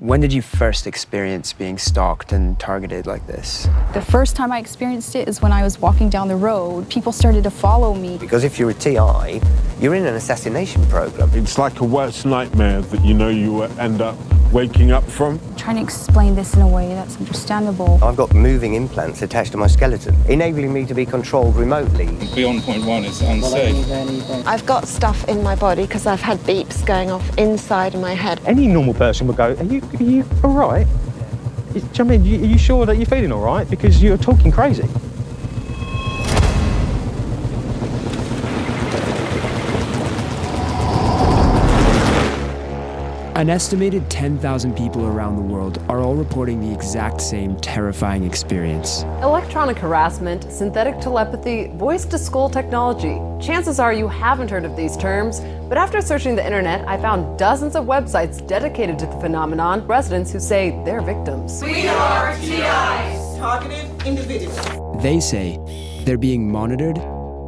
When did you first experience being stalked and targeted like this? The first time I experienced it is when I was walking down the road. People started to follow me. Because if you're a TI, you're in an assassination program. It's like a worst nightmare that you know you will end up waking up from. Trying to explain this in a way that's understandable. I've got moving implants attached to my skeleton, enabling me to be controlled remotely. Beyond point one is unsafe. I've got stuff in my body because I've had beeps going off inside of my head. Any normal person would go, are you all right? Do you know what I mean? Are you sure that you're feeling all right? Because you're talking crazy. An estimated 10,000 people around the world are all reporting the exact same terrifying experience. Electronic harassment, synthetic telepathy, voice-to-skull technology. Chances are you haven't heard of these terms, but after searching the internet, I found dozens of websites dedicated to the phenomenon, residents who say they're victims. We are TIs, targeted individuals. They say they're being monitored,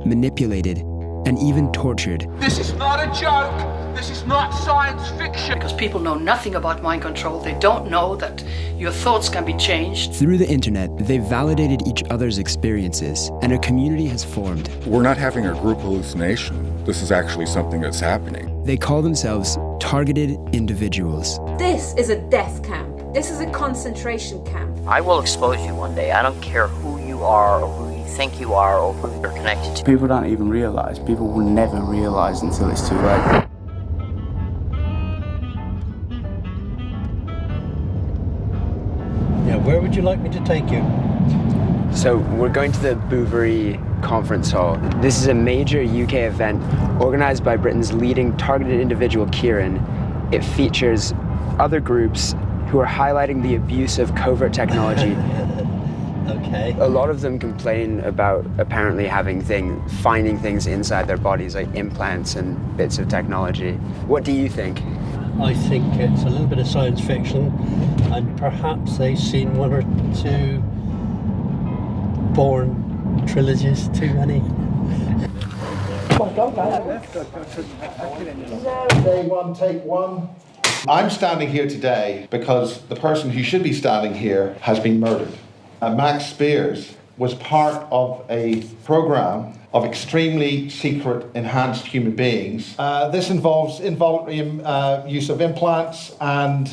manipulated, and even tortured. This is not a joke. This is not science fiction. Because people know nothing about mind control. They don't know that your thoughts can be changed. Through the internet, they've validated each other's experiences, and a community has formed. We're not having a group hallucination. This is actually something that's happening. They call themselves targeted individuals. This is a death camp. This is a concentration camp. I will expose you one day. I don't care who you are or who you think you are or who you're connected to. People don't even realize. People will never realize until it's too late. Where would you like me to take you? So we're going to the Bouverie Conference Hall. This is a major UK event organized by Britain's leading targeted individual, Kieran. It features other groups who are highlighting the abuse of covert technology. Okay. A lot of them complain about apparently finding things inside their bodies, like implants and bits of technology. What do you think? I think it's a little bit of science fiction, and perhaps they've seen one or two Bourne trilogies too many. Day one, take one. I'm standing here today because the person who should be standing here has been murdered. Max Spiers was part of a program of extremely secret enhanced human beings. This involves involuntary use of implants, and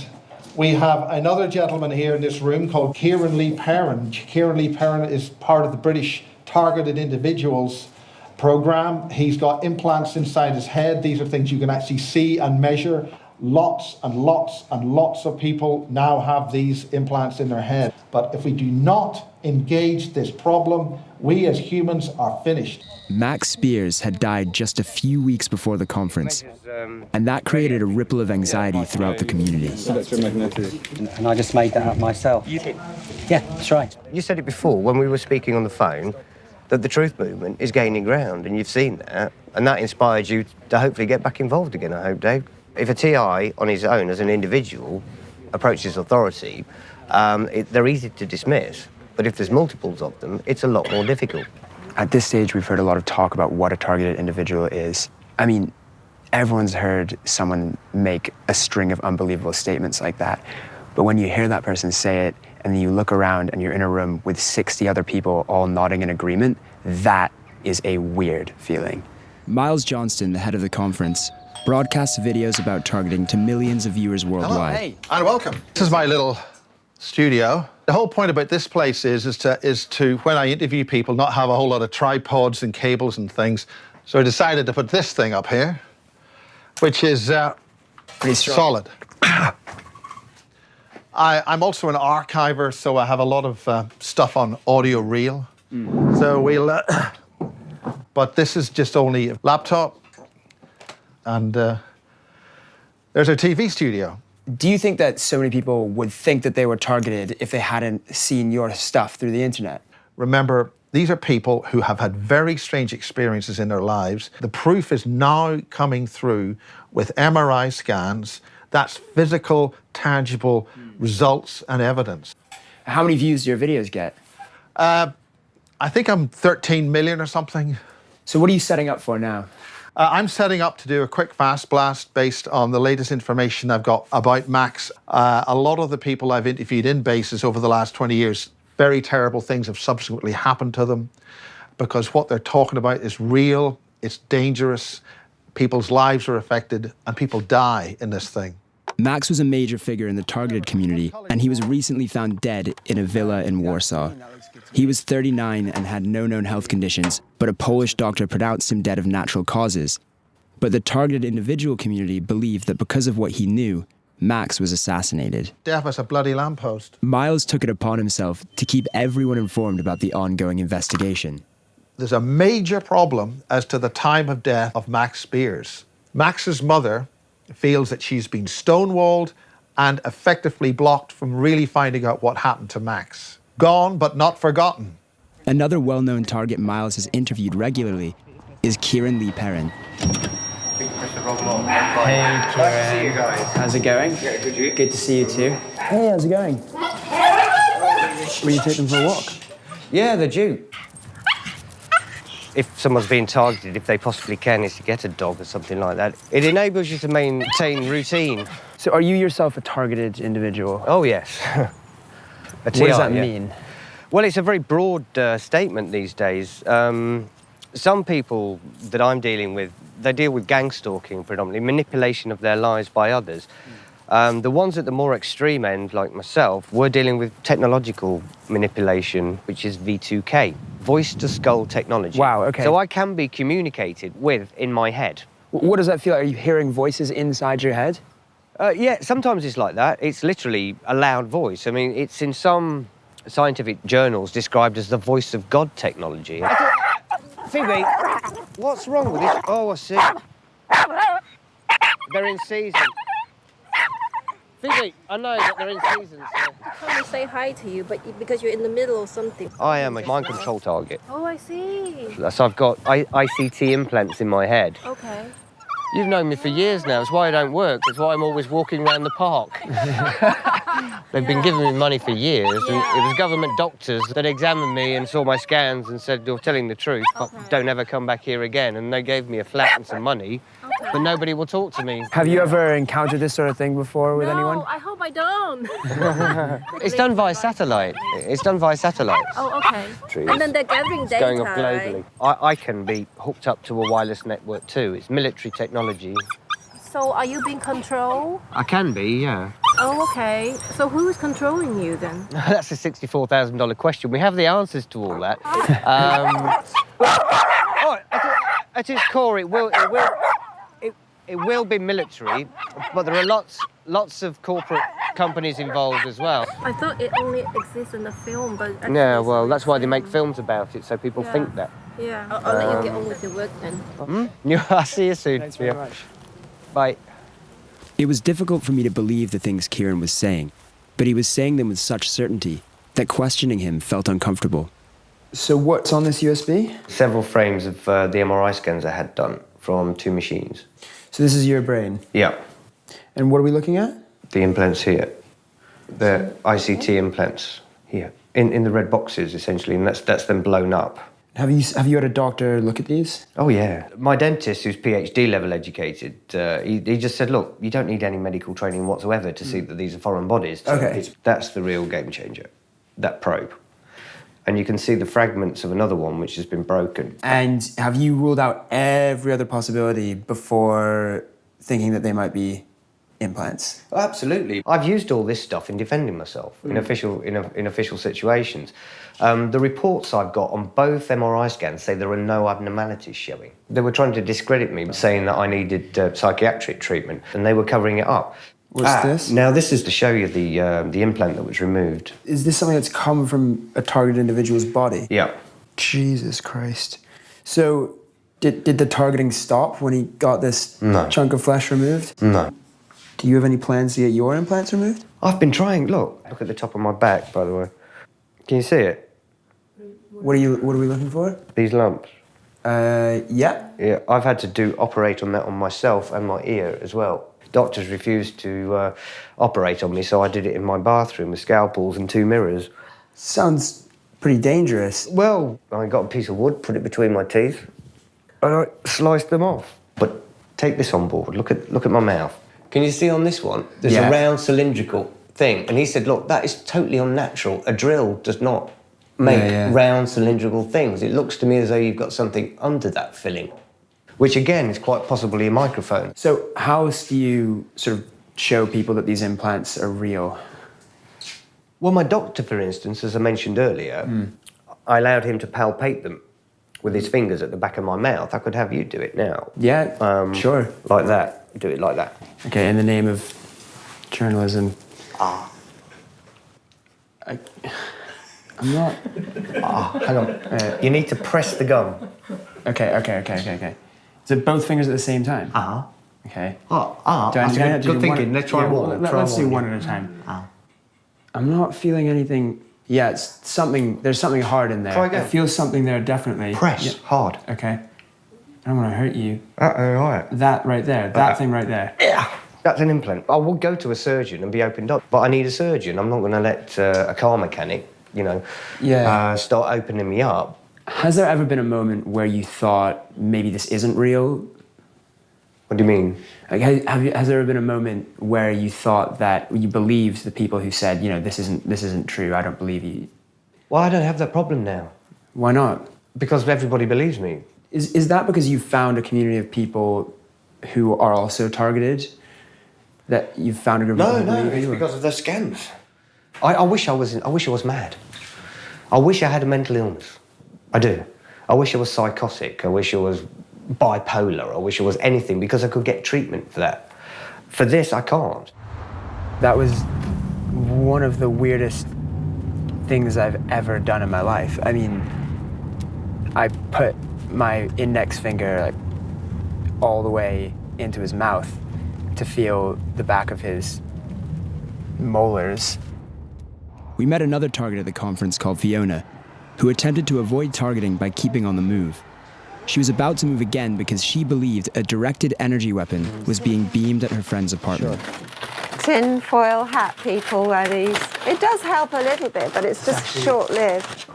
we have another gentleman here in this room called Kieran Lee Perrin. Kieran Lee Perrin is part of the British Targeted Individuals program. He's got implants inside his head. These are things you can actually see and measure. Lots and lots and lots of people now have these implants in their head. But if we do not engage this problem, we as humans are finished. Max Spiers had died just a few weeks before the conference, and that created a ripple of anxiety throughout the community. And I just made that up myself. Yeah, that's right. You said it before when we were speaking on the phone, that the truth movement is gaining ground, and you've seen that, and that inspired you to hopefully get back involved again, I hope, Dave. If a TI on his own as an individual approaches authority, they're easy to dismiss. But if there's multiples of them, it's a lot more difficult. At this stage, we've heard a lot of talk about what a targeted individual is. I mean, everyone's heard someone make a string of unbelievable statements like that. But when you hear that person say it, and then you look around and you're in a room with 60 other people all nodding in agreement, that is a weird feeling. Miles Johnston, the head of the conference, broadcasts videos about targeting to millions of viewers worldwide. Hello, hey, and welcome. This is my little studio. The whole point about this place is to, when I interview people, not have a whole lot of tripods and cables and things. So I decided to put this thing up here, which is pretty solid. I'm also an archiver, so I have a lot of stuff on audio reel. So we'll, but this is just only a laptop. And there's our TV studio. Do you think that so many people would think that they were targeted if they hadn't seen your stuff through the internet? Remember, these are people who have had very strange experiences in their lives. The proof is now coming through with MRI scans. That's physical, tangible results and evidence. How many views do your videos get? I think I'm 13 million or something. So what are you setting up for now? I'm setting up to do a quick fast blast based on the latest information I've got about Max. A lot of the people I've interviewed in bases over the last 20 years, very terrible things have subsequently happened to them because what they're talking about is real, it's dangerous, people's lives are affected, and people die in this thing. Max was a major figure in the targeted community, and he was recently found dead in a villa in Warsaw. He was 39 and had no known health conditions, but a Polish doctor pronounced him dead of natural causes. But the targeted individual community believed that because of what he knew, Max was assassinated. Death as a bloody lamppost. Miles took it upon himself to keep everyone informed about the ongoing investigation. There's a major problem as to the time of death of Max Spiers. Max's mother feels that she's been stonewalled and effectively blocked from really finding out what happened to Max. Gone but not forgotten. Another well-known target Miles has interviewed regularly is Kieran Lee Perrin. Hey, Kieran. How's it going? Yeah, good, you? Good to see you too. Hey, how's it going? Will you take them for a walk? Yeah, they're due. If someone's being targeted, if they possibly can, is to get a dog or something like that. It enables you to maintain routine. So are you yourself a targeted individual? Oh, yes. What does that mean? Well, it's a very broad statement these days. Some people that I'm dealing with, they deal with gang stalking predominantly, manipulation of their lives by others. The ones at the more extreme end, like myself, we're dealing with technological manipulation, which is V2K, voice-to-skull technology. Wow, okay. So I can be communicated with in my head. What does that feel like? Are you hearing voices inside your head? Yeah, sometimes it's like that. It's literally a loud voice. I mean, it's in some scientific journals described as the voice of God technology. Phoebe, what's wrong with this? Oh, I see. They're in season. Phoebe, I know that they're in season. So. Come and say hi to you, but because you're in the middle of something. I am a mind control target. Oh, I see. So I've got ICT implants in my head. Okay. You've known me for years now. It's why I don't work. It's why I'm always walking around the park. They've been giving me money for years, and it was government doctors that examined me and saw my scans and said, you're telling the truth, but don't ever come back here again. And they gave me a flat and some money, but nobody will talk to me. Have you ever encountered this sort of thing before with anyone? No, I hope I don't. It's done via satellite. It's done via satellites. Oh, okay. Trees. And then they're gathering It's data, going off globally. right? I can be hooked up to a wireless network too. It's military technology. So are you being controlled? I can be, yeah. Oh, okay. So who's controlling you then? That's a $64,000 question. We have the answers to all that. At its core, it will be military, but there are lots of corporate companies involved as well. I thought it only exists in the film, but... Yeah, well, that's why they make films about it, so people think that. Yeah, I'll let you get on with your work then. I'll see you soon. Thanks very much. Bye. It was difficult for me to believe the things Kieran was saying, but he was saying them with such certainty that questioning him felt uncomfortable. So what's on this USB? Several frames of the MRI scans I had done from 2 machines. So this is your brain? Yeah. And what are we looking at? The implants here. The ICT implants here. In the red boxes, essentially, and that's them blown up. Have you had a doctor look at these? Oh, yeah. My dentist, who's PhD level educated, he just said, look, you don't need any medical training whatsoever to see that these are foreign bodies. Okay. That's the real game changer, that probe. And you can see the fragments of another one which has been broken. And have you ruled out every other possibility before thinking that they might be implants? Oh, absolutely. I've used all this stuff in defending myself in official situations. The reports I've got on both MRI scans say there are no abnormalities showing. They were trying to discredit me, saying that I needed psychiatric treatment, and they were covering it up. What's this? Now, this is to show you the implant that was removed. Is this something that's come from a targeted individual's body? Yeah. Jesus Christ. So, did the targeting stop when he got this chunk of flesh removed? No. Do you have any plans to get your implants removed? I've been trying. Look at the top of my back, by the way. Can you see it? What are we looking for? These lumps. Yeah. Yeah, I've had to operate on that on myself and my ear as well. Doctors refused to operate on me, so I did it in my bathroom with scalpels and 2 mirrors. Sounds pretty dangerous. Well, I got a piece of wood, put it between my teeth, and I sliced them off. But take this on board. Look at my mouth. Can you see on this one? There's a round cylindrical thing. And he said, look, that is totally unnatural. A drill does not make round cylindrical things. It looks to me as though you've got something under that filling, which again is quite possibly a microphone. So how else do you sort of show people that these implants are real? Well, my doctor, for instance, as I mentioned earlier, I allowed him to palpate them with his fingers at the back of my mouth. I could have you do it now. Yeah, sure. Like that. Do it like that. Okay, in the name of journalism. I'm not... Hang on. You need to press the gum. Okay. So both fingers at the same time? Okay. Do I Good thinking. Let's try one. Let's do one at a time. I'm not feeling anything... Yeah, it's something... There's something hard in there. Try again. I feel something there, definitely. Press hard. Okay. I don't want to hurt you. All right. That right there. That thing right there. Yeah. That's an implant. I will go to a surgeon and be opened up, but I need a surgeon. I'm not going to let a car mechanic, start opening me up. Has there ever been a moment where you thought maybe this isn't real? What do you mean? Like, has there ever been a moment where you thought that you believed the people who said, this isn't true, I don't believe you? Well, I don't have that problem now. Why not? Because everybody believes me. Is that because you found a community of people who are also targeted? That you've found a group of people? No, it's because of the scams. I wish I was mad. I wish I had a mental illness. I do. I wish I was psychotic. I wish I was bipolar. I wish I was anything, because I could get treatment for that. For this, I can't. That was one of the weirdest things I've ever done in my life. I mean, I put my index finger all the way into his mouth to feel the back of his molars. We met another target at the conference called Fiona, who attempted to avoid targeting by keeping on the move. She was about to move again because she believed a directed energy weapon was being beamed at her friend's apartment. Tin foil hat, people wear these. It does help a little bit, but it's just short-lived.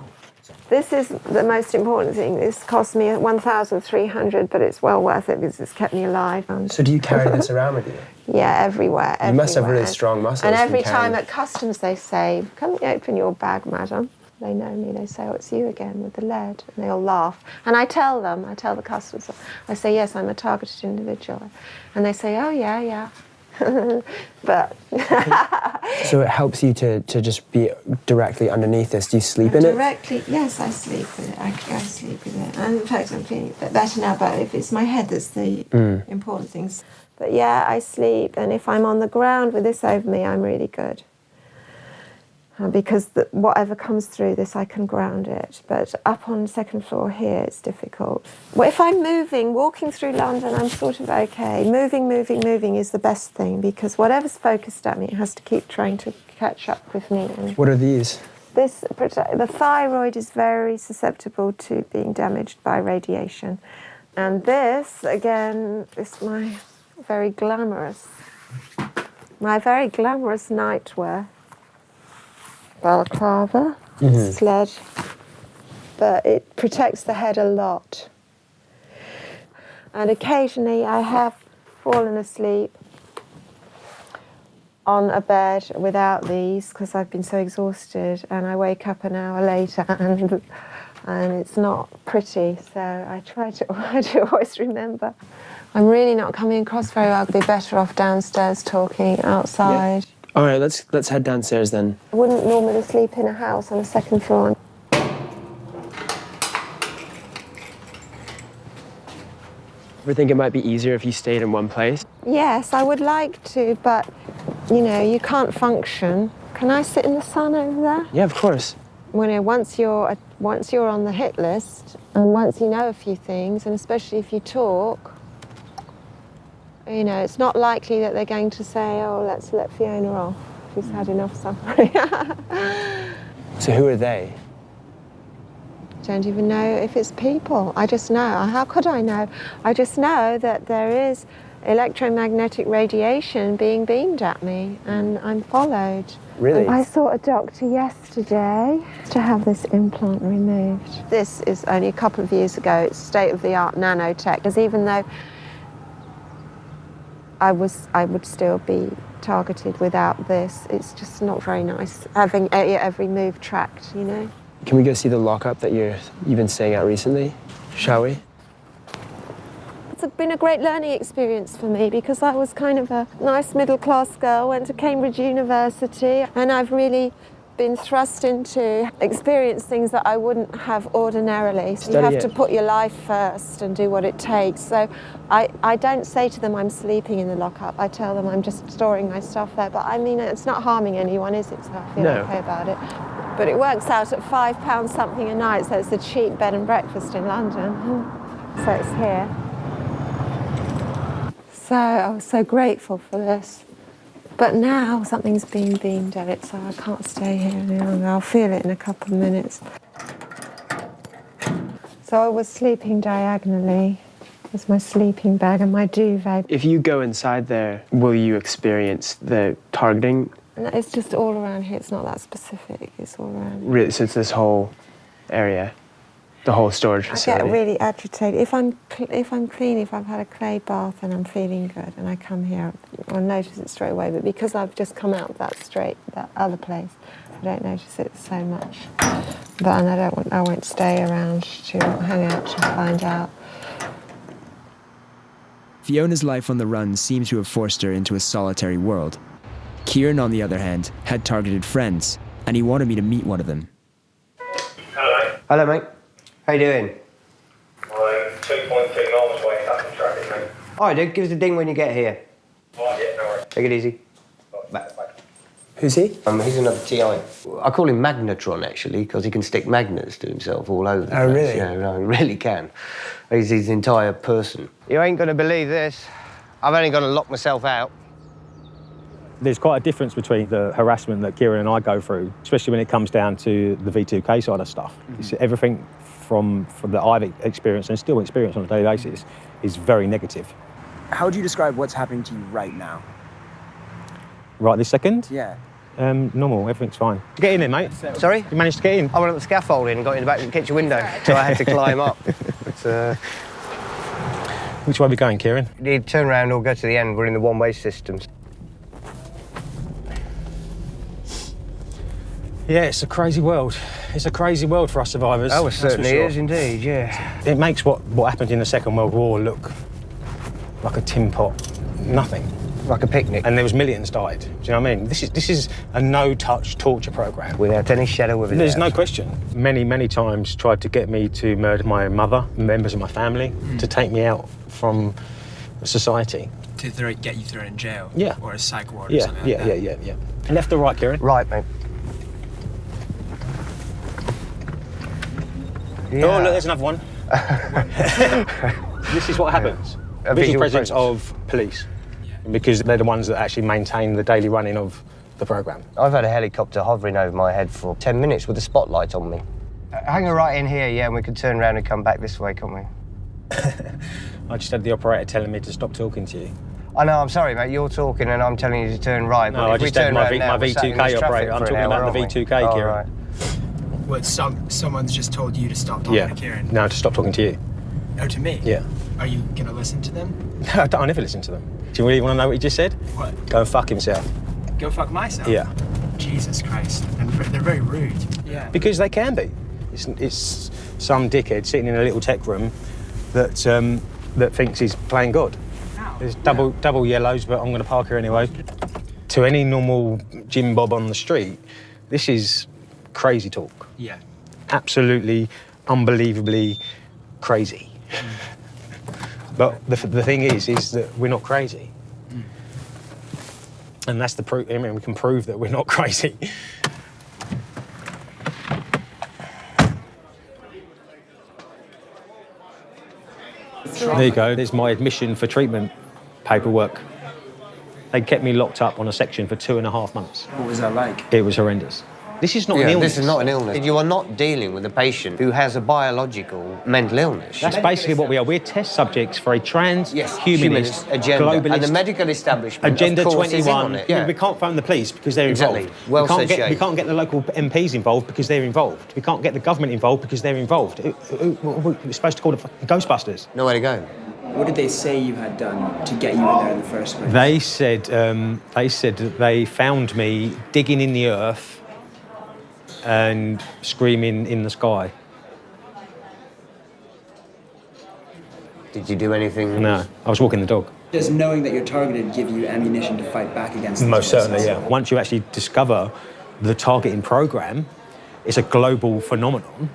This is the most important thing. This cost me $1,300, but it's well worth it because it's kept me alive. So do you carry this around with you? Yeah, everywhere. You must have really strong muscles. And every time at customs they say, "Come open your bag, madam." They know me. They say, "Oh, it's you again with the lead," and they all laugh. And I tell the customs, I say, "Yes, I'm a targeted individual," and they say, "Oh, yeah." But so it helps you to just be directly underneath this. Do you sleep in it? Directly, yes, I sleep with it. I sleep with it. And in fact, I'm feeling a bit better now, but if it's my head that's the important things. But yeah, I sleep, and if I'm on the ground with this over me, I'm really good. Because whatever comes through this, I can ground it. But up on the second floor here, it's difficult. Well, if I'm walking through London, I'm sort of okay. Moving is the best thing, because whatever's focused at me, it has to keep trying to catch up with me. What are these? The thyroid is very susceptible to being damaged by radiation. And this, again, is my very glamorous nightwear. Balaclava, sledge, but it protects the head a lot. And occasionally I have fallen asleep on a bed without these because I've been so exhausted, and I wake up an hour later and it's not pretty, so I try to always remember. I'm really not coming across very well. I'd be better off downstairs talking outside. Yeah. All right, let's head downstairs then. I wouldn't normally sleep in a house on the second floor. Ever think it might be easier if you stayed in one place? Yes, I would like to, but you can't function. Can I sit in the sun over there? Yeah, of course. Once you're on the hit list, and once you know a few things, and especially if you talk, it's not likely that they're going to say, "Oh, let's let Fiona off. She's had enough suffering." So who are they? Don't even know if it's people. I just know. How could I know? I just know that there is electromagnetic radiation being beamed at me, and I'm followed. Really? I saw a doctor yesterday to have this implant removed. This is only a couple of years ago. It's state-of-the-art nanotech, because even though I would still be targeted without this. It's just not very nice having every move tracked, you know. Can we go see the lockup that you've been staying at recently? Shall we? It's been a great learning experience for me because I was kind of a nice middle-class girl, went to Cambridge University, and I've really been thrust into experience things that I wouldn't have ordinarily. So you have to put your life first and do what it takes. So I don't say to them I'm sleeping in the lockup. I tell them I'm just storing my stuff there. But I mean, it's not harming anyone, is it? So I feel okay about it. But it works out at £5 something a night, so it's a cheap bed and breakfast in London. So it's here. So I was so grateful for this. But now something's been beamed at it, so I can't stay here any longer. I'll feel it in a couple of minutes. So I was sleeping diagonally. There's my sleeping bag and my duvet. If you go inside there, will you experience the targeting? And it's just all around here. It's not that specific. It's all around here. Really, so it's this whole area, the whole storage facility. I get really agitated. If I'm clean, if I've had a clay bath and I'm feeling good and I come here, I'll notice it straight away. But because I've just come out that other place, I don't notice it so much. But I won't stay around to hang out to find out. Fiona's life on the run seems to have forced her into a solitary world. Kieran, on the other hand, had targeted friends, and he wanted me to meet one of them. Hello. Hello, mate. How you doing? I'm 2.2 miles away, stuck in traffic, mate. All right, dude, give us a ding when you get here. Right, yeah, no worries. Take it easy. Bye. Who's he? He's another TI. I call him Magnetron, actually, because he can stick magnets to himself all over the place. Oh, really? Yeah, no, he really can. He's his entire person. You ain't going to believe this. I've only got to lock myself out. There's quite a difference between the harassment that Kieran and I go through, especially when it comes down to the V2K side of stuff. It's everything from that I've experienced and still experience on a daily basis is very negative. How would you describe what's happening to you right now? Right this second? Yeah. Normal, everything's fine. Get in there, mate. Sorry? You managed to get in? I went up the scaffolding and got in the back of the kitchen window, so I had to climb up. But, which way are we going, Kieran? You turn around or go to the end. We're in the one-way systems. Yeah, it's a crazy world. It's a crazy world for us survivors. Oh, it certainly is indeed, yeah. It makes what happened in the Second World War look like a tin pot, nothing. Like a picnic. And there was millions died. Do you know what I mean? This is a no-touch torture program. Without any shadow of a doubt. There's no question. Many times tried to get me to murder my mother, members of my family, to take me out from society. To get you thrown in jail? Yeah. Or a psych ward or something like that? Yeah. Left or right, Kieran? Right, mate. Yeah. Oh, look, there's another one. This is what happens. A visual presence of police. Because they're the ones that actually maintain the daily running of the programme. I've had a helicopter hovering over my head for 10 minutes with a spotlight on me. Hang her right in here, yeah, and we can turn around and come back this way, can't we? I just had the operator telling me to stop talking to you. I know, I'm sorry, mate, you're talking and I'm telling you to turn right. No, I just had my V2K operator. I'm talking about the V2K, Kieran. Right. What, someone's just told you to stop talking to Kieran? No, to stop talking to you. Oh, to me? Yeah. Are you going to listen to them? No, I never listen to them. Do you really want to know what he just said? What? Go and fuck himself. Go fuck myself? Yeah. Jesus Christ. They're very rude. Yeah. Because they can be. It's some dickhead sitting in a little tech room that thinks he's playing God. No. There's double yellows, but I'm going to park here anyway. To any normal Jim Bob on the street, this is crazy talk. Yeah. Absolutely, unbelievably crazy. But the thing is that we're not crazy. And that's the proof. I mean, we can prove that we're not crazy. There you go. There's my admission for treatment paperwork. They kept me locked up on a section for 2.5 months. What was that like? It was horrendous. This is not an illness. This is not an illness. You are not dealing with a patient who has a biological mental illness. That's basically what we are. We're test subjects for a transhumanist agenda. globalist And the medical establishment, Agenda of course, 21. is in on it. Yeah. We can't phone the police because they're Exactly. involved. Well we can't said, get Shay. we can't get the local MPs involved because they're involved. We can't get the government involved because they're involved. We're supposed to call the Ghostbusters. Nowhere to go. What did they say you had done to get you in there in the first place? They said that they found me digging in the earth and screaming in the sky. Did you do anything? No, I was walking the dog. Does knowing that you're targeted give you ammunition to fight back against these Most forces? certainly, yeah. Once you actually discover the targeting program, it's a global phenomenon.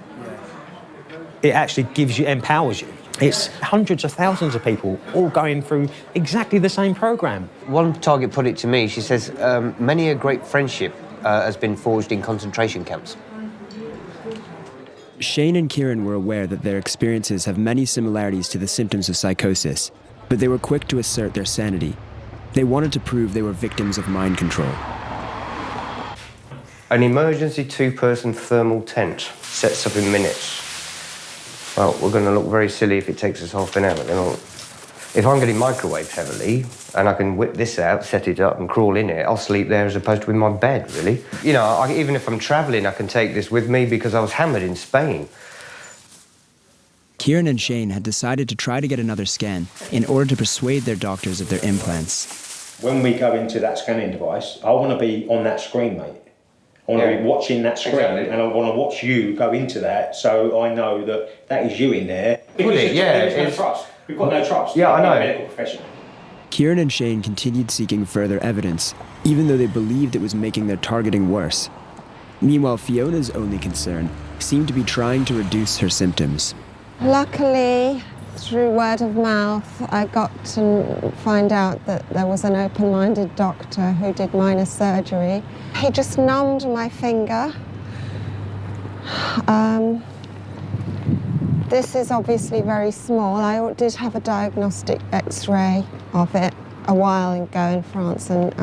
It actually empowers you. It's hundreds of thousands of people all going through exactly the same program. One target put it to me, she says, many a great friendship has been forged in concentration camps. Shane and Kieran were aware that their experiences have many similarities to the symptoms of psychosis, but they were quick to assert their sanity. They wanted to prove they were victims of mind control. An emergency 2-person thermal tent sets up in minutes. Well, we're going to look very silly if it takes us half an hour. If I'm getting microwaved heavily and I can whip this out, set it up and crawl in it, I'll sleep there as opposed to in my bed, really. You know, even if I'm travelling, I can take this with me because I was hammered in Spain. Kieran and Shane had decided to try to get another scan in order to persuade their doctors of their implants. When we go into that scanning device, I want to be on that screen, mate. I want to be watching that screen, exactly. And I want to watch you go into that so I know that is you in there. Because there's no trust. We've got no trust. Yeah, I know. Medical professional. Kieran and Shane continued seeking further evidence, even though they believed it was making their targeting worse. Meanwhile, Fiona's only concern seemed to be trying to reduce her symptoms. Luckily, through word of mouth, I got to find out that there was an open-minded doctor who did minor surgery. He just numbed my finger. This is obviously very small. I did have a diagnostic X-ray of it a while ago in France, and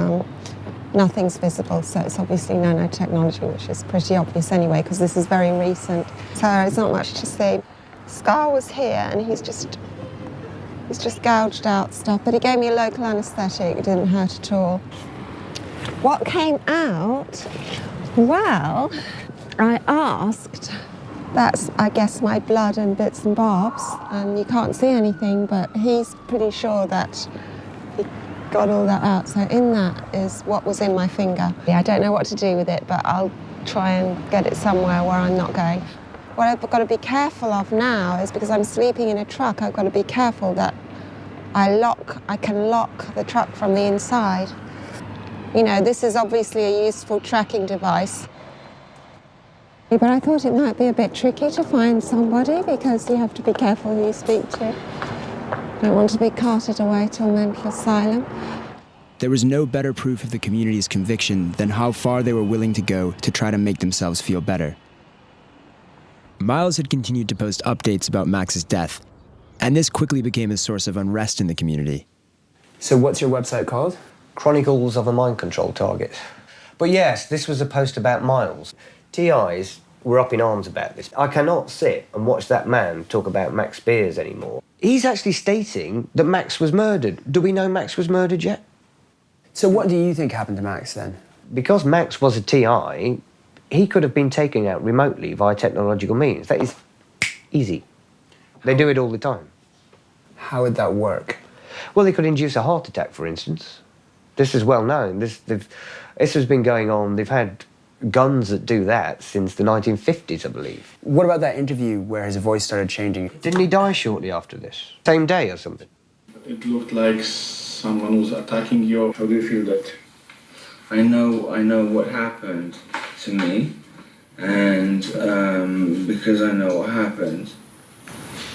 nothing's visible, so it's obviously nanotechnology, which is pretty obvious anyway, because this is very recent. So there's not much to see. Scar was here, and he's just gouged out stuff, but he gave me a local anaesthetic. It didn't hurt at all. What came out? Well, I asked. That's, I guess, my blood and bits and bobs, and you can't see anything, but he's pretty sure that he got all that out. So in that is what was in my finger. Yeah, I don't know what to do with it, but I'll try and get it somewhere where I'm not going. What I've got to be careful of now is, because I'm sleeping in a truck, I've got to be careful that I can lock the truck from the inside. You know, this is obviously a useful tracking device. But I thought it might be a bit tricky to find somebody, because you have to be careful who you speak to. Don't want to be carted away to a mental asylum. There was no better proof of the community's conviction than how far they were willing to go to try to make themselves feel better. Miles had continued to post updates about Max's death, and this quickly became a source of unrest in the community. So what's your website called? Chronicles of a Mind Control Target. But yes, this was a post about Miles. TIs were up in arms about this. I cannot sit and watch that man talk about Max Spiers anymore. He's actually stating that Max was murdered. Do we know Max was murdered yet? So what do you think happened to Max then? Because Max was a TI, he could have been taken out remotely via technological means. That is easy. They do it all the time. How would that work? Well, they could induce a heart attack, for instance. This is well known. This has been going on. They've had guns that do that since the 1950s, I believe. What about that interview where his voice started changing? Didn't he die shortly after this? Same day or something? It looked like someone was attacking you. How do you feel that? I know what happened to me, and because I know what happened,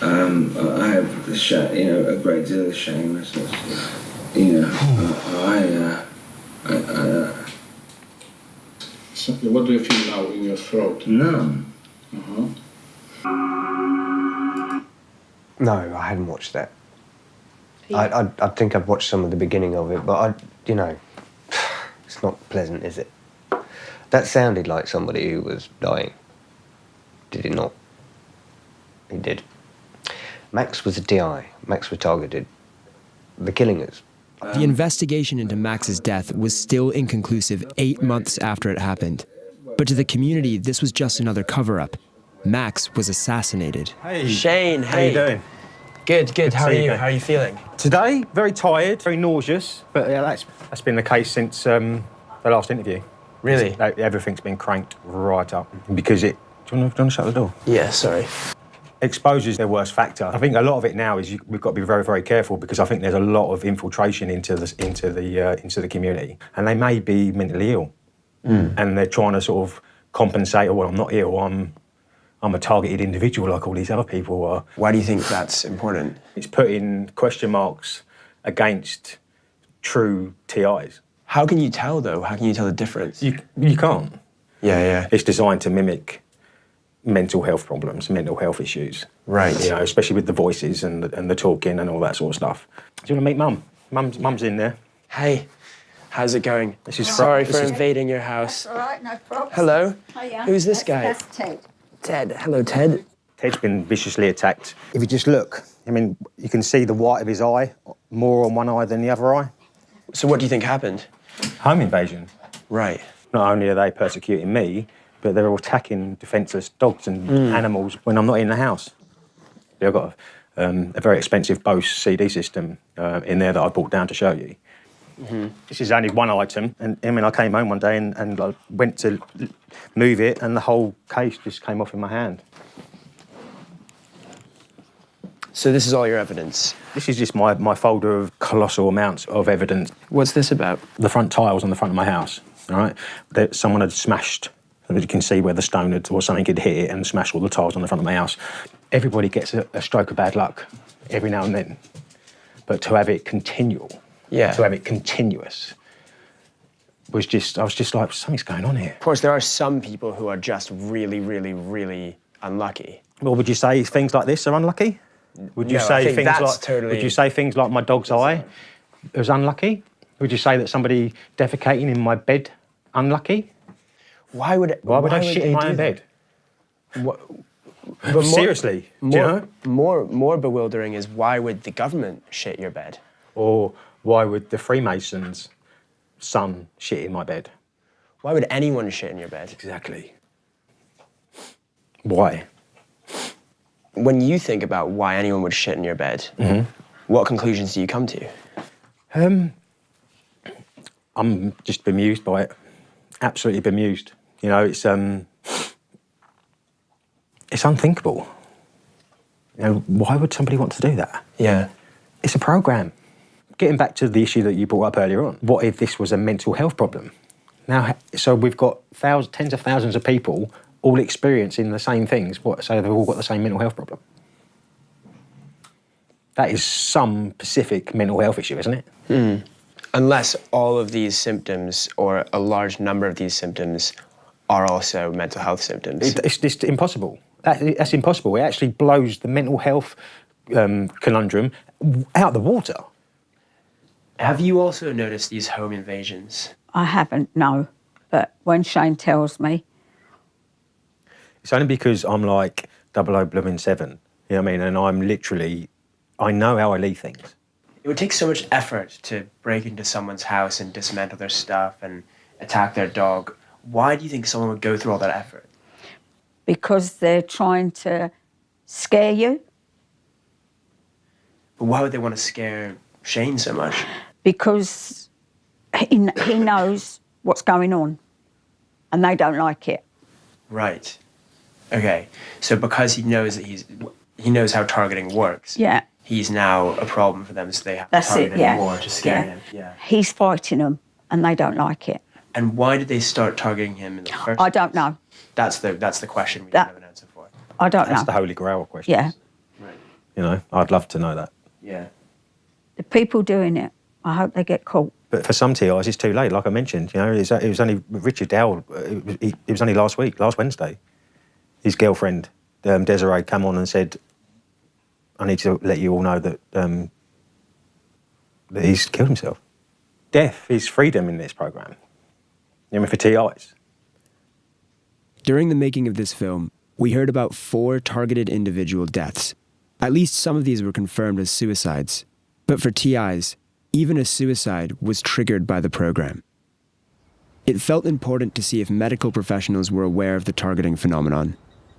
I have a great deal of shame. So what do you feel now in your throat? Numb. No, I hadn't watched that. I think I've watched some of the beginning of it, but it's not pleasant, is it? That sounded like somebody who was dying. Did it not? It did. Max was a TI. Max was targeted. The Killingers. The investigation into Max's death was still inconclusive 8 months after it happened. But to the community, this was just another cover-up. Max was assassinated. Hey. Shane, How you doing? Good, good. How are See you you? again. How are you feeling? Today, very tired, very nauseous, but yeah, that's been the case since the last interview. Really? Everything's been cranked right up because it... Do you want to shut the door? Yeah, sorry. Exposure is their worst factor. I think a lot of it now is we've got to be very, very careful because I think there's a lot of infiltration into the community, and they may be mentally ill, and they're trying to sort of compensate. Well, I'm not ill. I'm a targeted individual like all these other people are. Why do you think that's important? It's putting question marks against true TIs. How can you tell though? How can you tell the difference? You can't. Yeah. It's designed to mimic mental health problems, mental health issues. Right. You know, especially with the voices and the talking and all that sort of stuff. Do you want to meet Mum? Mum's in there. Hey, how's it going? Sorry for invading your house. All right, no problem. Hello. Hiya. Who's this guy? That's Ted. Ted. Hello, Ted. Ted's been viciously attacked. If you just look, I mean, you can see the white of his eye, more on one eye than the other eye. So what do you think happened? Home invasion. Right. Not only are they persecuting me, but they're attacking defenceless dogs and animals when I'm not in the house. I've got a very expensive Bose CD system in there that I brought down to show you. This is only one item, and I mean, I came home one day and I went to move it, and the whole case just came off in my hand. So this is all your evidence? This is just my folder of colossal amounts of evidence. What's this about? The front tiles on the front of my house, all right? Someone had smashed, you can see where the stone had, or something had hit it and smashed all the tiles on the front of my house. Everybody gets a stroke of bad luck every now and then, but to have it continual, to have it continuous, I was just like, something's going on here. Of course, there are some people who are just really, really, really unlucky. Well, would you say things like this are unlucky? Would you say Would you say things like my dog's eye was unlucky? Would you say that somebody defecating in my bed unlucky? Why would I shit in my own bed? Seriously, do you know? More bewildering is why would the government shit your bed? Or why would the Freemasons' son shit in my bed? Why would anyone shit in your bed? Exactly. Why? When you think about why anyone would shit in your bed, what conclusions do you come to? I'm just bemused by it. Absolutely bemused. You know, it's unthinkable. You know, why would somebody want to do that? Yeah. It's a program. Getting back to the issue that you brought up earlier on, what if this was a mental health problem? Now, so we've got tens of thousands of people all experiencing the same things, so they've all got the same mental health problem. That is some specific mental health issue, isn't it? Unless all of these symptoms, or a large number of these symptoms, are also mental health symptoms. It's just impossible. That's impossible. It actually blows the mental health conundrum out the water. Have you also noticed these home invasions? I haven't, no. But when Shane tells me... It's only because I'm like 007, you know what I mean? And I know how I leave things. It would take so much effort to break into someone's house and dismantle their stuff and attack their dog. Why do you think someone would go through all that effort? Because they're trying to scare you. But why would they want to scare Shane so much? Because he knows what's going on and they don't like it. Right. Okay. So because he knows that he knows how targeting works. Yeah. He's now a problem for them, so they have to target him more to scare him. Yeah. He's fighting them and they don't like it. And why did they start targeting him in the first place? I don't know. That's the question we don't have an answer for. I don't know. That's the holy grail question. Yeah. Right. You know, I'd love to know that. Yeah. The people doing it, I hope they get caught. But for some TIs, it's too late. Like I mentioned, you know, it was only Richard Dowell. It was only last Wednesday. His girlfriend, Desiree, came on and said, "I need to let you all know that that he's killed himself." Death is freedom in this program. You know, for TIs. During the making of this film, we heard about 4 targeted individual deaths. At least some of these were confirmed as suicides. But for TIs, even a suicide was triggered by the program. It felt important to see if medical professionals were aware of the targeting phenomenon.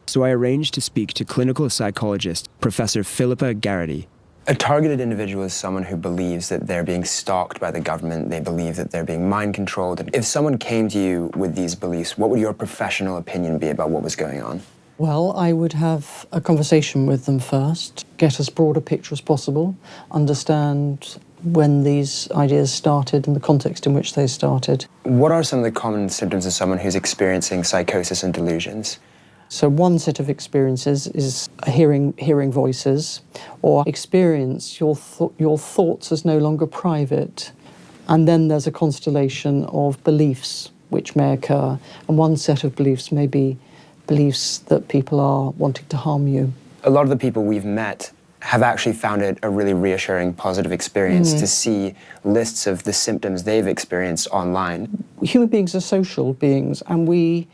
So I arranged to speak to clinical psychologist Professor Philippa Garrity A targeted individual is someone who believes that they're being stalked by the government, they believe that they're being mind controlled. If someone came to you with these beliefs, what would your professional opinion be about what was going on? Well, I would have a conversation with them first, get as broad a picture as possible, understand when these ideas started and the context in which they started. What are some of the common symptoms of someone who's experiencing psychosis and delusions? So one set of experiences is hearing voices, or experience your thoughts as no longer private. And then there's a constellation of beliefs which may occur. And one set of beliefs may be beliefs that people are wanting to harm you. A lot of the people we've met have actually found it a really reassuring, positive experience to see lists of the symptoms they've experienced online. Human beings are social beings, and we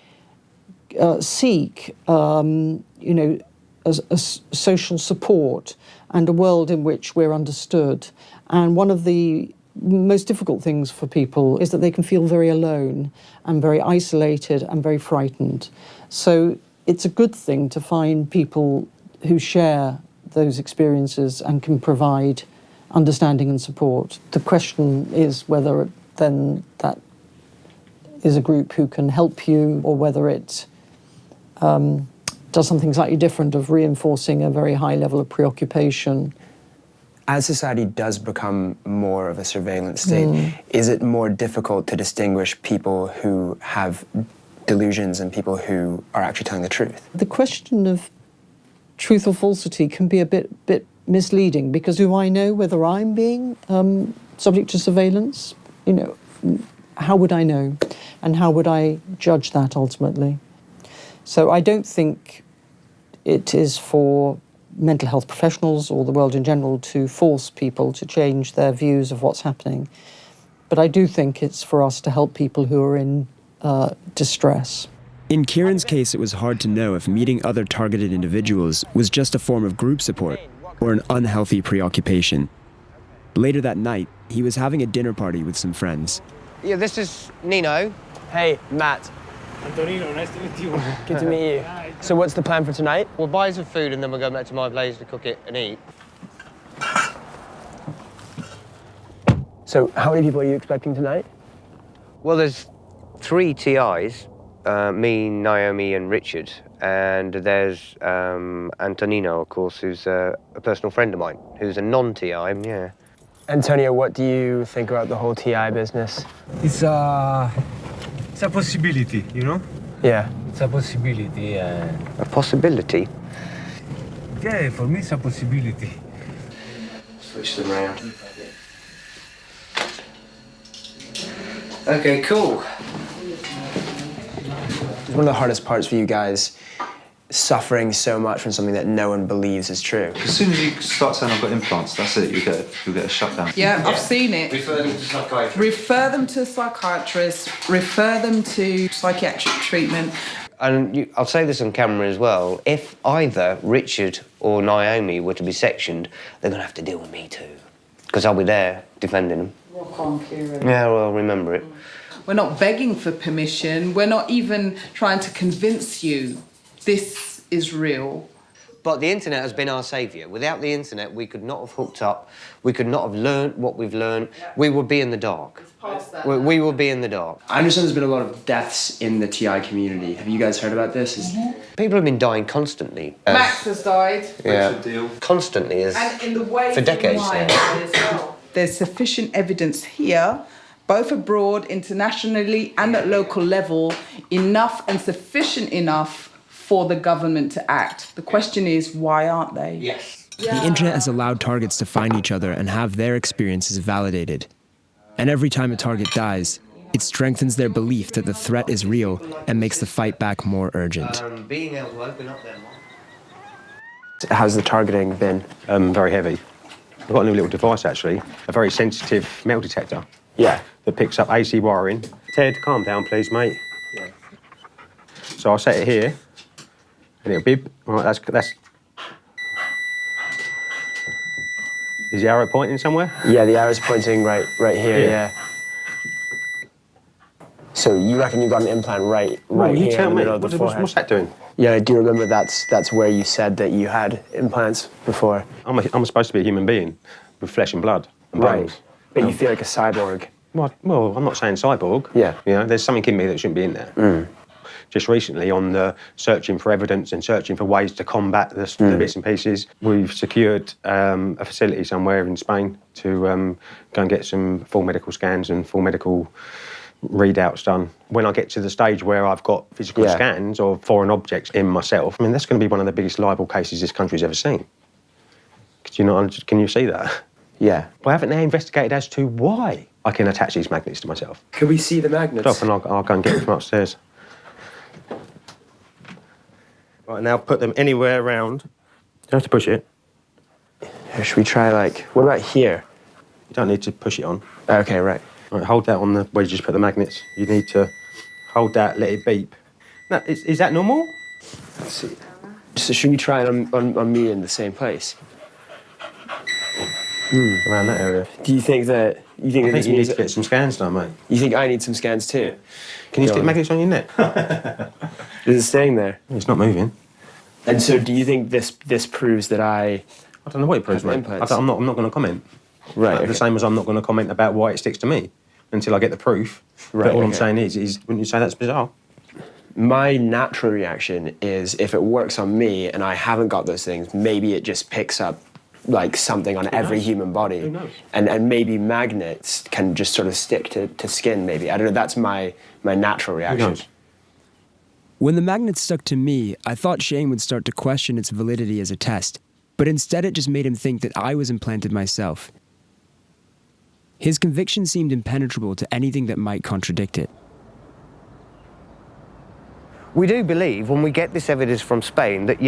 seek, social support and a world in which we're understood. And one of the most difficult things for people is that they can feel very alone and very isolated and very frightened. So it's a good thing to find people who share those experiences and can provide understanding and support. The question is whether then that is a group who can help you, or whether it does something slightly different of reinforcing a very high level of preoccupation. As society does become more of a surveillance state, is it more difficult to distinguish people who have delusions and people who are actually telling the truth? The question of truth or falsity can be a bit misleading, because do I know whether I'm being subject to surveillance? How would I know? And how would I judge that ultimately? So I don't think it is for mental health professionals or the world in general to force people to change their views of what's happening. But I do think it's for us to help people who are in distress. In Kieran's case, it was hard to know if meeting other targeted individuals was just a form of group support or an unhealthy preoccupation. Later that night, he was having a dinner party with some friends. Yeah, this is Nino. Hey, Matt. Antonino, nice to meet you. Good to meet you. So what's the plan for tonight? We'll buy some food and then we'll go back to my place to cook it and eat. So how many people are you expecting tonight? Well, there's 3 TIs, me, Naomi and Richard. And there's Antonino, of course, who's a personal friend of mine, who's a non-TI, yeah. Antonio, what do you think about the whole TI business? It's a possibility, you know? Yeah. It's a possibility. A possibility? Yeah, for me it's a possibility. Switch them around. Okay, cool. One of the hardest parts for you guys, suffering so much from something that no one believes is true. As soon as you start saying I've got implants, that's it, you'll get a shutdown. Yeah, I've seen it. Refer them to psychiatrists. Refer them to psychiatrists, refer them to psychiatric treatment. And I'll say this on camera as well, if either Richard or Naomi were to be sectioned, they're going to have to deal with me too. Because I'll be there defending them. Rock on, Kieran. Yeah, well, remember it. We're not begging for permission. We're not even trying to convince you this is real. But the internet has been our saviour. Without the internet, we could not have hooked up. We could not have learnt what we've learnt. We would be in the dark. We will be in the dark. I understand there's been a lot of deaths in the TI community. Have you guys heard about this? People have been dying constantly. Max has died. Yeah, constantly And in the way for decades now. as well. There's sufficient evidence here, both abroad, internationally, and at local level, enough and sufficient enough for the government to act. The question is, why aren't they? Yes. The internet has allowed targets to find each other and have their experiences validated. And every time a target dies, it strengthens their belief that the threat is real and makes the fight back more urgent. Being able to open up their mind. How's the targeting been? Very heavy. I've got a new little device, actually, a very sensitive metal detector. Yeah. That picks up AC wiring. Ted, calm down, please, mate. Yeah. So I'll set it here, and it'll beep. All right, that's... Is the arrow pointing somewhere? Yeah, the arrow's pointing right here, yeah. So you reckon you got an implant right you here tell in the me. middle of the forehead? What's that doing? Yeah, do you remember that's where you said that you had implants before? I'm supposed to be a human being with flesh and blood and bones. Right. But you feel like a cyborg. Well, I'm not saying cyborg. Yeah. You know, there's something in me that shouldn't be in there. Just recently, on the searching for evidence and searching for ways to combat the bits and pieces, we've secured a facility somewhere in Spain to go and get some full medical scans and full medical readouts done. When I get to the stage where I've got physical scans of foreign objects in myself, I mean, that's going to be one of the biggest libel cases this country's ever seen. Can you see that? Yeah. Why haven't they investigated as to why I can attach these magnets to myself? Could we see the magnets? Stop, and I'll go and get them from upstairs. Right, now put them anywhere around. You don't have to push it. Or should we try, what about here? You don't need to push it on. Okay, right. Right, hold that on where you just put the magnets. You need to hold that, let it beep. Now, is that normal? Let's see. So should we try it on me in the same place? Around that area. Do you think that... I think you need to get some scans done, mate. You think I need some scans too? Can you stick magnets on your neck? Is it staying there? It's not moving. And so do you think this proves that I don't know what it proves, mate. I'm not going to comment. Right. Okay. The same as I'm not going to comment about why it sticks to me until I get the proof. Right, but all I'm saying is, wouldn't you say that's bizarre? My natural reaction is if it works on me and I haven't got those things, maybe it just picks up something on every human body. Who knows? And maybe magnets can just sort of stick to skin, maybe. I don't know, that's my natural reaction. Who knows? When the magnet stuck to me, I thought Shane would start to question its validity as a test, but instead it just made him think that I was implanted myself. His conviction seemed impenetrable to anything that might contradict it. We do believe, when we get this evidence from Spain, that,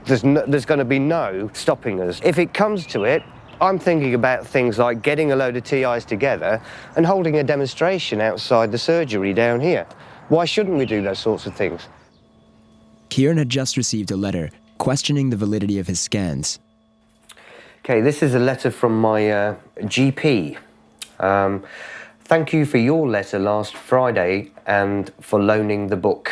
there's going to be no stopping us. If it comes to it, I'm thinking about things like getting a load of TIs together and holding a demonstration outside the surgery down here. Why shouldn't we do those sorts of things? Kieran had just received a letter questioning the validity of his scans. Okay, this is a letter from my GP. Thank you for your letter last Friday and for loaning the book.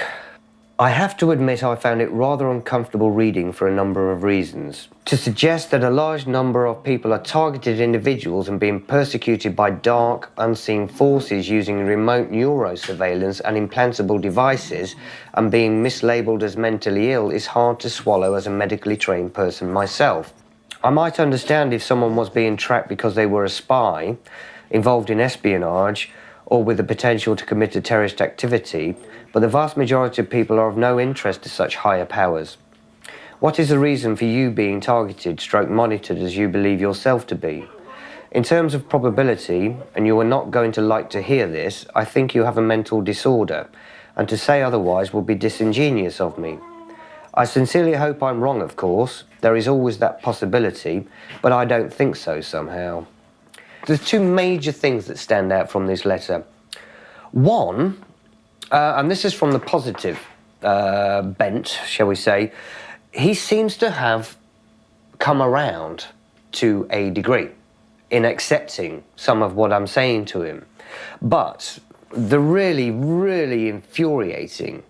I have to admit I found it rather uncomfortable reading for a number of reasons. To suggest that a large number of people are targeted individuals and being persecuted by dark, unseen forces using remote neurosurveillance and implantable devices and being mislabeled as mentally ill is hard to swallow as a medically trained person myself. I might understand if someone was being tracked because they were a spy, involved in espionage, or with the potential to commit a terrorist activity, but the vast majority of people are of no interest to such higher powers. What is the reason for you being targeted, monitored as you believe yourself to be? In terms of probability, and you are not going to like to hear this, I think you have a mental disorder, and to say otherwise will be disingenuous of me. I sincerely hope I'm wrong, of course. There is always that possibility, but I don't think so somehow. There's two major things that stand out from this letter. One, and this is from the positive bent, shall we say, he seems to have come around to a degree in accepting some of what I'm saying to him. But the really, really infuriating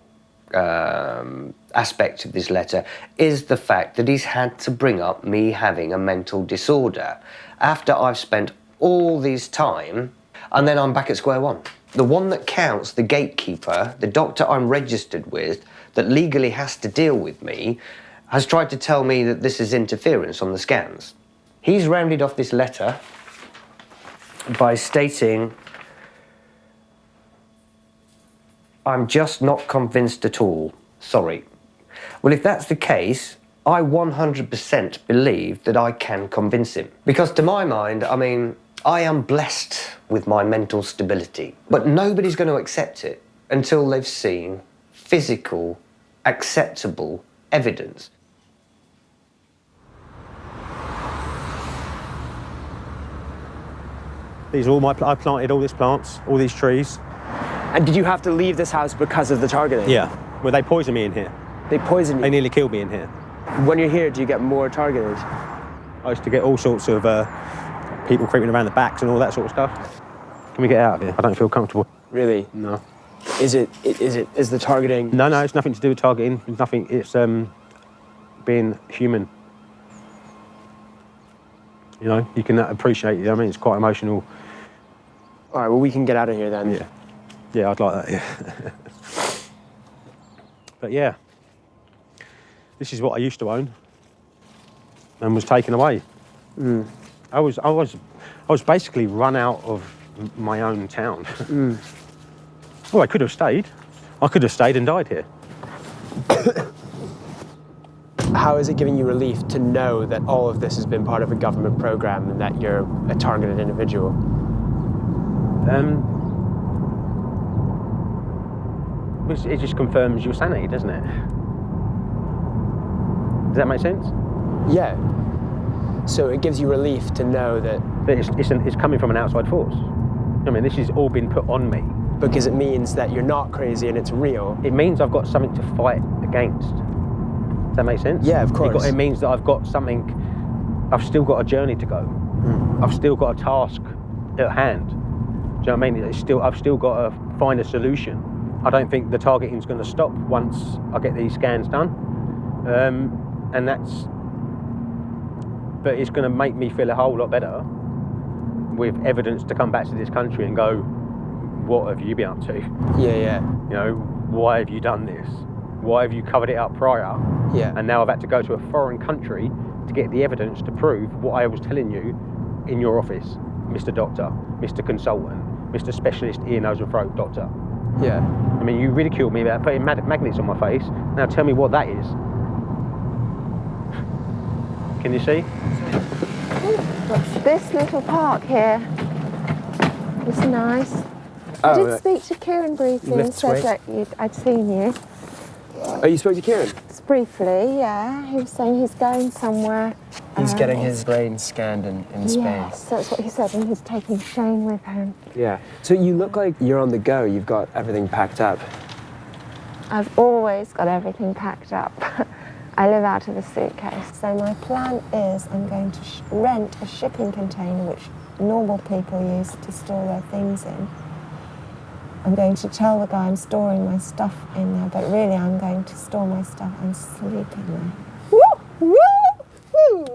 aspect of this letter is the fact that he's had to bring up me having a mental disorder after I've spent all this time, and then I'm back at square one. The one that counts, the gatekeeper, the doctor I'm registered with, that legally has to deal with me, has tried to tell me that this is interference on the scans. He's rounded off this letter by stating, I'm just not convinced at all. Sorry. Well, if that's the case, I 100% believe that I can convince him. Because to my mind, I am blessed with my mental stability, but nobody's going to accept it until they've seen physical, acceptable evidence. These are all I planted all these plants, all these trees. And did you have to leave this house because of the targeting? Yeah. Well, they poisoned me in here. They poisoned you? They nearly killed me in here. When you're here, do you get more targeted? I used to get all sorts of people creeping around the backs and all that sort of stuff. Can we get out of here? I don't feel comfortable. Really? No. Is the targeting? No, it's nothing to do with targeting. It's nothing. It's being human. You know, you can appreciate it. I mean, it's quite emotional. All right, well, we can get out of here then. Yeah, I'd like that, yeah. But yeah, this is what I used to own and was taken away. I was basically run out of my own town. Well, I could have stayed. I could have stayed and died here. How is it giving you relief to know that all of this has been part of a government program and that you're a targeted individual? It just confirms your sanity, doesn't it? Does that make sense? Yeah. So it gives you relief to know that it's coming from an outside force. I mean, this has all been put on me. Because it means that you're not crazy and it's real. It means I've got something to fight against. Does that make sense? Yeah, of course. It means that I've got something, I've still got a journey to go. I've still got a task at hand. Do you know what I mean? I've still got to find a solution. I don't think the targeting's going to stop once I get these scans done. But it's going to make me feel a whole lot better with evidence to come back to this country and go, what have you been up to? Yeah. You know, why have you done this? Why have you covered it up prior? Yeah. And now I've had to go to a foreign country to get the evidence to prove what I was telling you in your office, Mr. Doctor, Mr. Consultant, Mr. Specialist Ear, Nose and Throat Doctor. Yeah. I mean, you ridiculed me about putting magnets on my face. Now tell me what that is. Can you see? This little park here is nice. I did speak to Kieran briefly and said that I'd seen you. Oh, you spoke to Kieran? Briefly, yeah. He was saying he's going somewhere. He's getting his brain scanned in Spain. Yes, that's what he said, and he's taking Shane with him. Yeah. So you look like you're on the go. You've got everything packed up. I've always got everything packed up. I live out of a suitcase. So my plan is I'm going to rent a shipping container, which normal people use to store their things in. I'm going to tell the guy I'm storing my stuff in there, but really I'm going to store my stuff and sleep in there. Woo! Woo!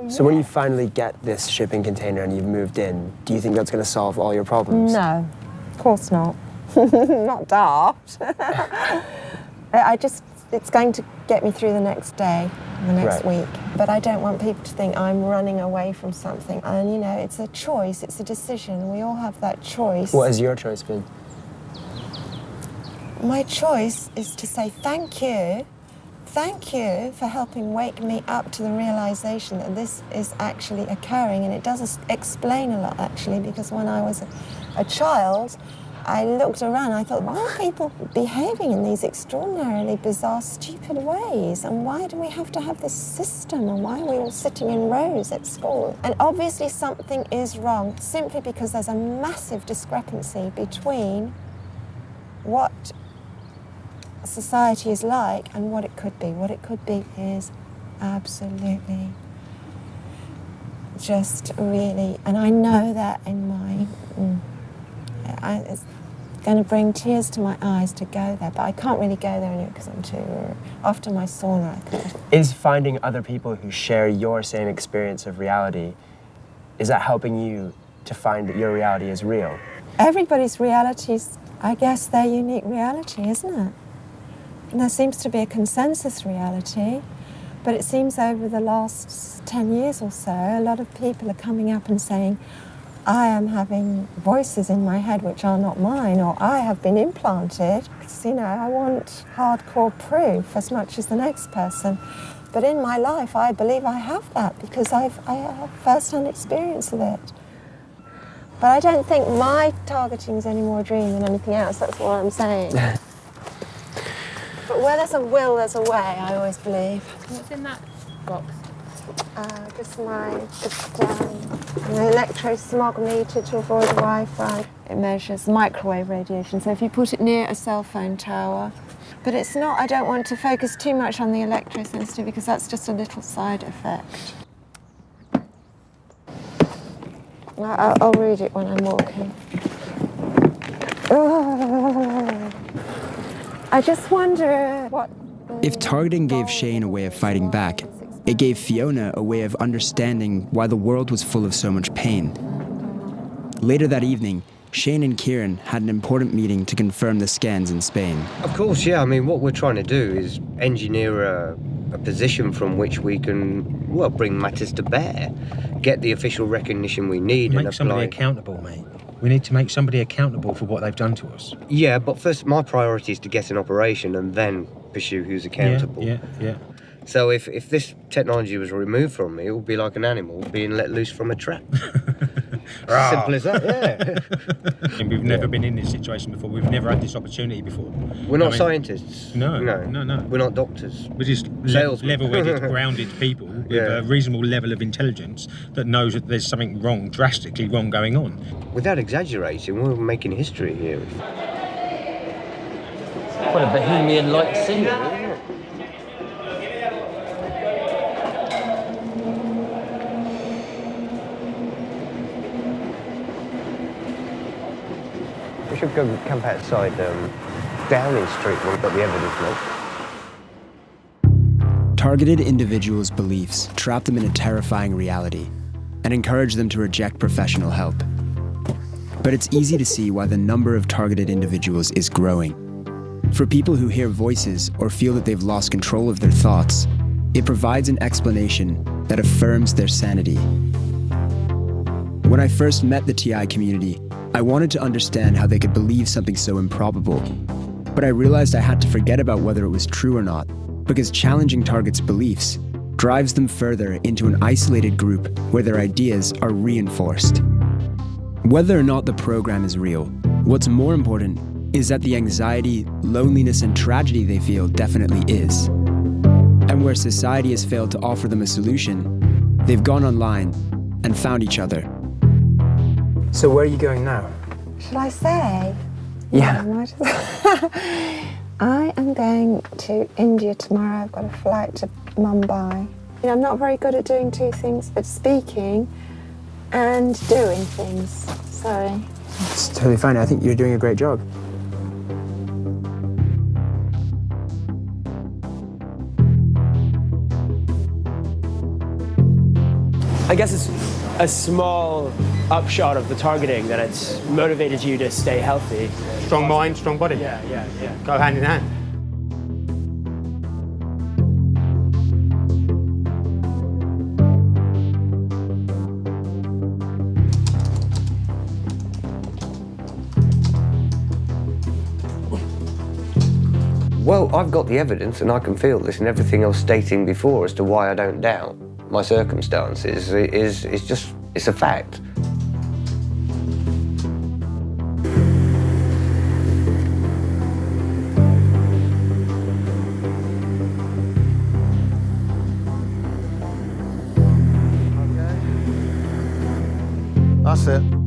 So when you finally get this shipping container and you've moved in, do you think that's going to solve all your problems? No, of course not. Not daft. It's going to get me through the next day, the next week. But I don't want people to think I'm running away from something. And, you know, it's a choice, it's a decision. We all have that choice. What has your choice been? My choice is to say thank you. Thank you for helping wake me up to the realization that this is actually occurring. And it does explain a lot, actually, because when I was a child, I looked around, I thought, why are people behaving in these extraordinarily bizarre, stupid ways? And why do we have to have this system? And why are we all sitting in rows at school? And obviously something is wrong, simply because there's a massive discrepancy between what society is like and what it could be. What it could be is absolutely just really, and I know that in my, it's going to bring tears to my eyes to go there, but I can't really go there anymore because I'm too, after my sauna I could. Is finding other people who share your same experience of reality, is that helping you to find that your reality is real? Everybody's reality is, I guess, their unique reality, isn't it? And there seems to be a consensus reality, but it seems over the last 10 years or so, a lot of people are coming up and saying, I am having voices in my head which are not mine, or I have been implanted, because, you know, I want hardcore proof as much as the next person. But in my life, I believe I have that because I have first-hand experience of it. But I don't think my targeting is any more a dream than anything else, that's what I'm saying. But where there's a will, there's a way, I always believe. What's in that box? Just an electrosmogmeter to avoid Wi-Fi. It measures microwave radiation, so if you put it near a cell phone tower. But it's not, I don't want to focus too much on the electrosensitivity because that's just a little side effect. I'll read it when I'm walking. I just wonder what... If targeting gave Shane a way of fighting back, it gave Fiona a way of understanding why the world was full of so much pain. Later that evening, Shane and Kieran had an important meeting to confirm the scans in Spain. Of course, yeah. I mean, what we're trying to do is engineer a position from which we can, well, bring matters to bear, get the official recognition we need. Make somebody accountable, mate. We need to make somebody accountable for what they've done to us. Yeah, but first, my priority is to get an operation and then pursue who's accountable. Yeah. So if this technology was removed from me, it would be like an animal being let loose from a trap. Simple as that, yeah. And we've never been in this situation before. We've never had this opportunity before. We're not scientists. No. We're not doctors. We're just level-headed, grounded people with a reasonable level of intelligence that knows that there's something wrong, drastically wrong going on. Without exaggerating, we're making history here. What a bohemian-like singer, isn't it? We should go camp outside Downing Street when we've got the evidence log. Targeted individuals' beliefs trap them in a terrifying reality and encourage them to reject professional help. But it's easy to see why the number of targeted individuals is growing. For people who hear voices or feel that they've lost control of their thoughts, it provides an explanation that affirms their sanity. When I first met the TI community, I wanted to understand how they could believe something so improbable. But I realized I had to forget about whether it was true or not, because challenging targets' beliefs drives them further into an isolated group where their ideas are reinforced. Whether or not the program is real, what's more important is that the anxiety, loneliness, and tragedy they feel definitely is. And where society has failed to offer them a solution, they've gone online and found each other. So where are you going now? Shall I say? Yeah. I am going to India tomorrow. I've got a flight to Mumbai. I'm not very good at doing two things, but speaking and doing things. Sorry. It's totally fine. I think you're doing a great job. I guess it's a small upshot of the targeting that it's motivated you to stay healthy. Strong mind, strong body. Yeah. Go hand in hand. Well, I've got the evidence and I can feel this, and everything I was stating before as to why I don't doubt my circumstances is just, it's a fact. That's it.